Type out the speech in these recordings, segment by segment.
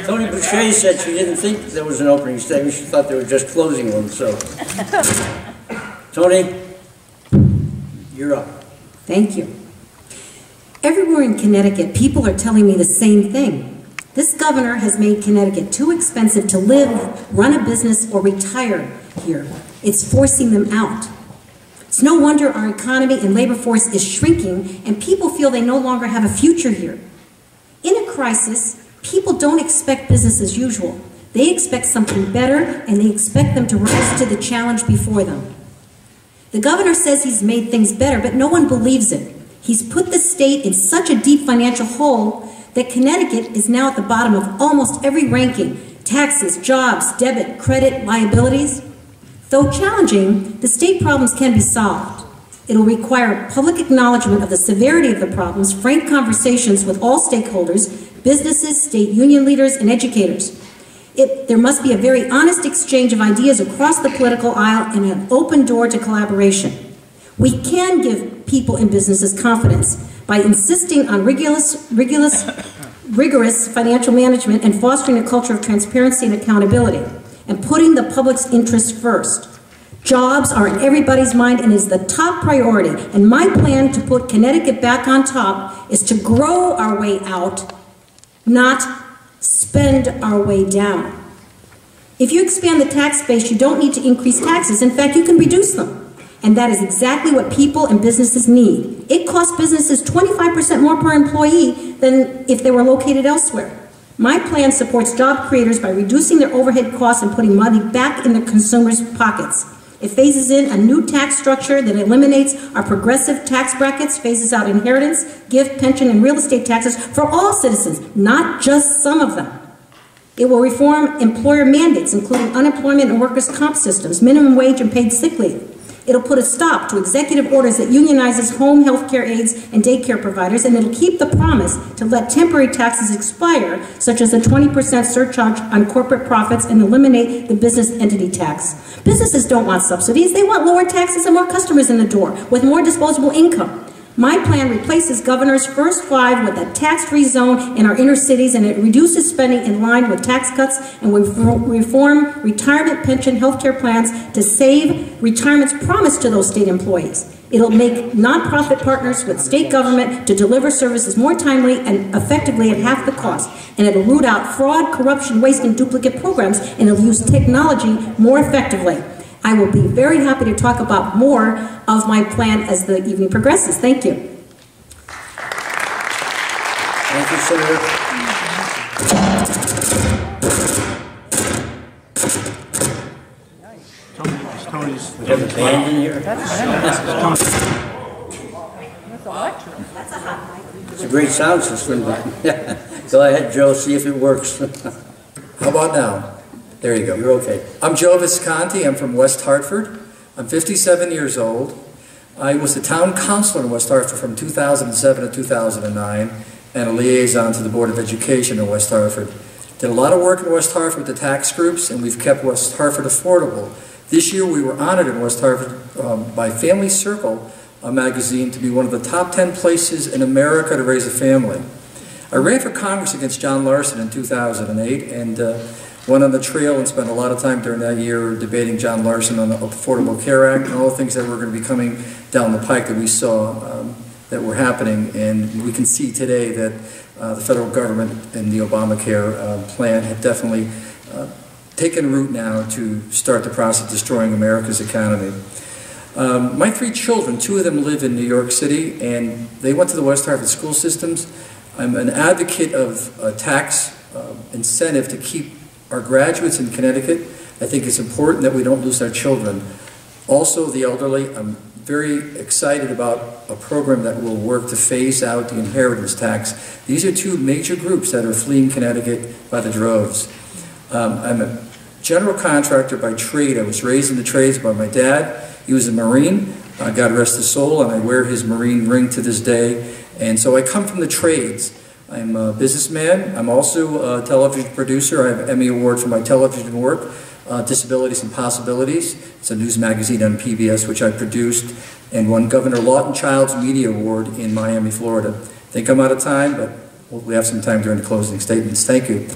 Tony Boucher said she didn't think there was an opening statement. She thought they were just closing one. So, Tony, you're up. Thank you. Everywhere in Connecticut, people are telling me the same thing. This governor has made Connecticut too expensive to live, run a business, or retire here. It's forcing them out. It's no wonder our economy and labor force is shrinking and people feel they no longer have a future here. In a crisis, people don't expect business as usual. They expect something better and they expect them to rise to the challenge before them. The governor says he's made things better, but no one believes it. He's put the state in such a deep financial hole that Connecticut is now at the bottom of almost every ranking: taxes, jobs, debit, credit, liabilities. Though challenging, the state problems can be solved. It'll require public acknowledgement of the severity of the problems, frank conversations with all stakeholders, businesses, state union leaders, and educators. There must be a very honest exchange of ideas across the political aisle and an open door to collaboration. We can give people and businesses confidence by insisting on rigorous financial management and fostering a culture of transparency and accountability, and putting the public's interests first. Jobs are in everybody's mind and is the top priority, and my plan to put Connecticut back on top is to grow our way out, not spend our way down. If you expand the tax base, you don't need to increase taxes. In fact, you can reduce them. And that is exactly what people and businesses need. It costs businesses 25% more per employee than if they were located elsewhere. My plan supports job creators by reducing their overhead costs and putting money back in the consumers' pockets. It phases in a new tax structure that eliminates our progressive tax brackets, phases out inheritance, gift, pension, and real estate taxes for all citizens, not just some of them. It will reform employer mandates, including unemployment and workers' comp systems, minimum wage and paid sick leave. It'll put a stop to executive orders that unionizes home health care aides and daycare providers, and it'll keep the promise to let temporary taxes expire, such as the 20% surcharge on corporate profits, and eliminate the business entity tax. Businesses don't want subsidies. They want lower taxes and more customers in the door with more disposable income. My plan replaces Governor's first 5 with a tax-free zone in our inner cities, and it reduces spending in line with tax cuts, and we reform retirement, pension, healthcare plans to save retirement's promise to those state employees. It'll make nonprofit partners with state government to deliver services more timely and effectively at half the cost. And it'll root out fraud, corruption, waste, and duplicate programs, and it'll use technology more effectively. I will be very happy to talk about more of my plan as the evening progresses. Thank you. Thank you, Senator. Tony's. We have a band in here. It's a great sound system. Go ahead, Joe, see if it works. How about now? There you go. You're okay. I'm Joe Visconti. I'm from West Hartford. I'm 57 years old. I was the town councilor in West Hartford from 2007 to 2009 and a liaison to the Board of Education in West Hartford. Did a lot of work in West Hartford with the tax groups, and we've kept West Hartford affordable. This year we were honored in West Hartford by Family Circle, a magazine, to be one of the top 10 places in America to raise a family. I ran for Congress against John Larson in 2008 and went on the trail and spent a lot of time during that year debating John Larson on the Affordable Care Act and all the things that were going to be coming down the pike that we saw that were happening. And we can see today that the federal government and the Obamacare plan have definitely taken root now to start the process of destroying America's economy. My 3 children, 2 of them live in New York City, and they went to the West Hartford school systems. I'm an advocate of a tax incentive to keep our graduates in Connecticut. I think it's important that we don't lose our children. Also, the elderly, I'm very excited about a program that will work to phase out the inheritance tax. These are 2 major groups that are fleeing Connecticut by the droves. I'm a general contractor by trade. I was raised in the trades by my dad. He was a Marine, God rest his soul, and I wear his Marine ring to this day. And so I come from the trades. I'm a businessman. I'm also a television producer. I have an Emmy Award for my television work, Disabilities and Possibilities. It's a news magazine on PBS, which I produced, and won Governor Lawton Child's Media Award in Miami, Florida. I think I'm out of time, but we have some time during the closing statements. Thank you.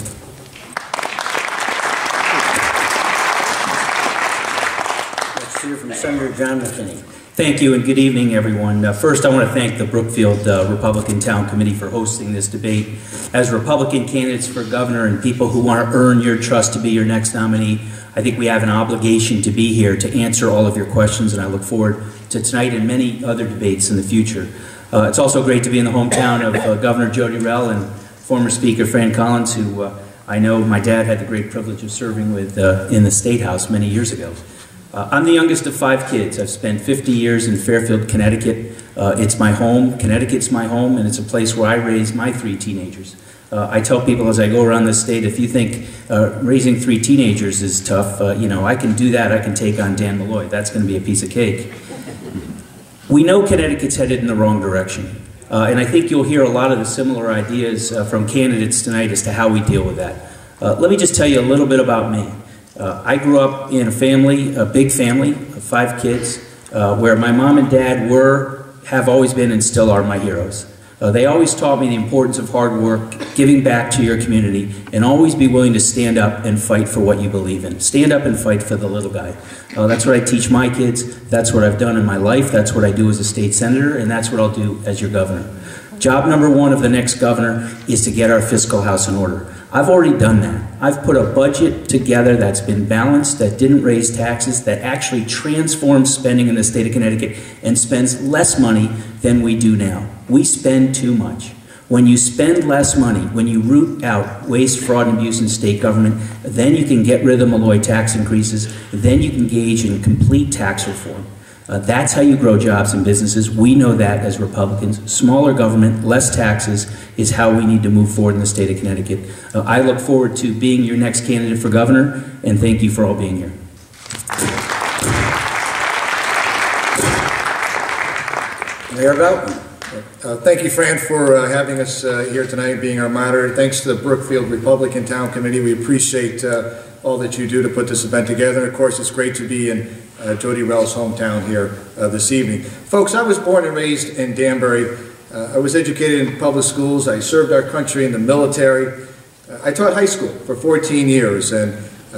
Let's hear from Senator John McKinney. Thank you and good evening, everyone. First, I want to thank the Brookfield Republican Town Committee for hosting this debate. As Republican candidates for governor and people who want to earn your trust to be your next nominee, I think we have an obligation to be here to answer all of your questions, and I look forward to tonight and many other debates in the future. It's also great to be in the hometown of Governor Jody Rell and former Speaker Fran Collins, who I know my dad had the great privilege of serving with in the State House many years ago. I'm the youngest of 5 kids. I've spent 50 years in Fairfield, Connecticut. It's my home. Connecticut's my home, and it's a place where I raised my 3 teenagers. I tell people as I go around this state, if you think raising 3 teenagers is tough, you know, I can do that. I can take on Dan Malloy. That's going to be a piece of cake. We know Connecticut's headed in the wrong direction, and I think you'll hear a lot of the similar ideas from candidates tonight as to how we deal with that. Let me just tell you a little bit about me. I grew up in a family, a big family of 5 kids, where my mom and dad have always been and still are my heroes. They always taught me the importance of hard work, giving back to your community, and always be willing to stand up and fight for what you believe in. Stand up and fight for the little guy. That's what I teach my kids. That's what I've done in my life. That's what I do as a state senator, and that's what I'll do as your governor. Job number 1 of the next governor is to get our fiscal house in order. I've already done that. I've put a budget together that's been balanced, that didn't raise taxes, that actually transforms spending in the state of Connecticut and spends less money than we do now. We spend too much. When you spend less money, when you root out waste, fraud, and abuse in state government, then you can get rid of the Malloy tax increases, then you can engage in complete tax reform. That's how you grow jobs and businesses. We know that as Republicans. Smaller government, less taxes is how we need to move forward in the state of Connecticut. I look forward to being your next candidate for governor, and thank you for all being here. Mayor Belton. Thank you, Fran, for having us here tonight, being our moderator. Thanks to the Brookfield Republican Town Committee. We appreciate all that you do to put this event together. And of course, it's great to be in Jody Rell's hometown here this evening. Folks, I was born and raised in Danbury. I was educated in public schools. I served our country in the military. I taught high school for 14 years and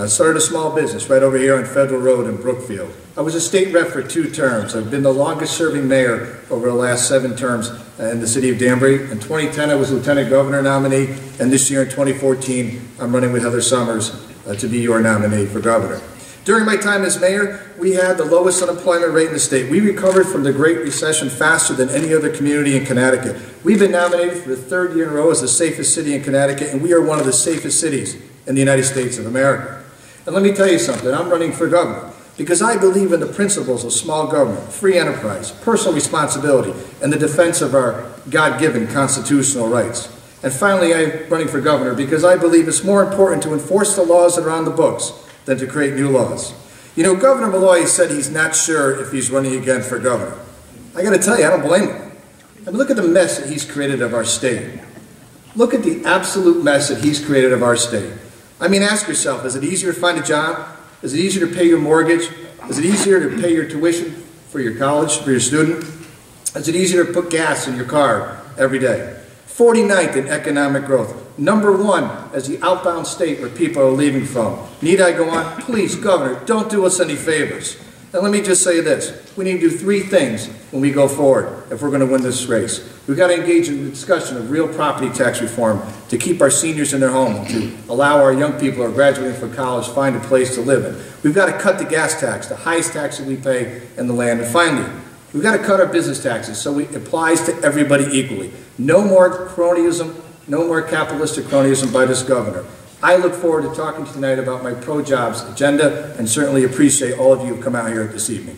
started a small business right over here on Federal Road in Brookfield. I was a state rep for 2 terms. I've been the longest serving mayor over the last 7 terms in the city of Danbury. In 2010, I was lieutenant governor nominee, and this year in 2014, I'm running with Heather Summers to be your nominee for governor. During my time as mayor, we had the lowest unemployment rate in the state. We recovered from the Great Recession faster than any other community in Connecticut. We've been nominated for the 3rd year in a row as the safest city in Connecticut, and we are one of the safest cities in the United States of America. And let me tell you something, I'm running for governor because I believe in the principles of small government, free enterprise, personal responsibility, and the defense of our God-given constitutional rights. And finally, I'm running for governor because I believe it's more important to enforce the laws that are on the books than to create new laws. You know, Governor Malloy said he's not sure if he's running again for governor. I got to tell you, I don't blame him. I mean, look at the mess that he's created of our state. Look at the absolute mess that he's created of our state. I mean, ask yourself, is it easier to find a job? Is it easier to pay your mortgage? Is it easier to pay your tuition for your college, for your student? Is it easier to put gas in your car every day? 49th in economic growth. #1 as the outbound state where people are leaving from. Need I go on? Please, Governor, don't do us any favors. And let me just say this. We need to do 3 things when we go forward if we're going to win this race. We've got to engage in the discussion of real property tax reform to keep our seniors in their home and to allow our young people who are graduating from college find a place to live in. We've got to cut the gas tax, the highest tax that we pay in the land. And finally, we've got to cut our business taxes so it applies to everybody equally. No more cronyism, no more capitalistic cronyism by this governor. I look forward to talking to you tonight about my pro-jobs agenda and certainly appreciate all of you who have come out here this evening.